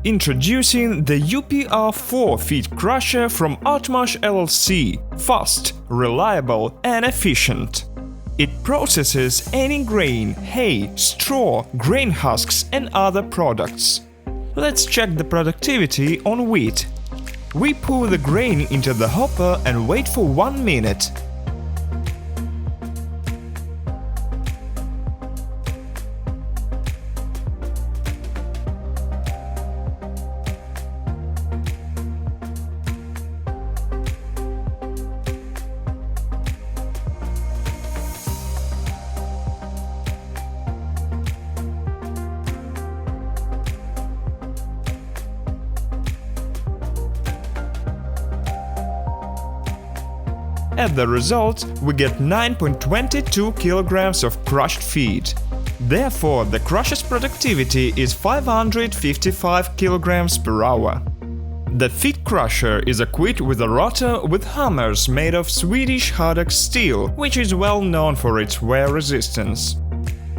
Introducing the UPR4 feed crusher from Artmash LLC. Fast, reliable and efficient. It processes any grain, hay, straw, grain husks and other products. Let's check the productivity on wheat. We pour the grain into the hopper and wait for 1 minute. At the result, we get 9.22 kilograms of crushed feed. Therefore, the crusher's productivity is 555 kilograms per hour. The feed crusher is equipped with a rotor with hammers made of Swedish Hardox steel, which is well known for its wear resistance.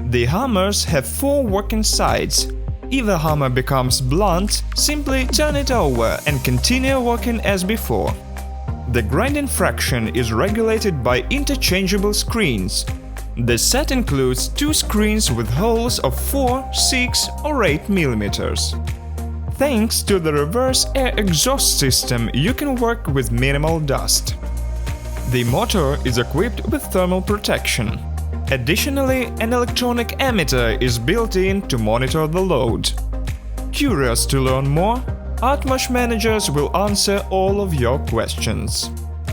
The hammers have 4 working sides. If the hammer becomes blunt, simply turn it over and continue working as before. The grinding fraction is regulated by interchangeable screens. The set includes 2 screens with holes of 4, 6 or 8 mm. Thanks to the reverse air exhaust system, you can work with minimal dust. The motor is equipped with thermal protection. Additionally, an electronic ammeter is built in to monitor the load. Curious to learn more? Artmash managers will answer all of your questions.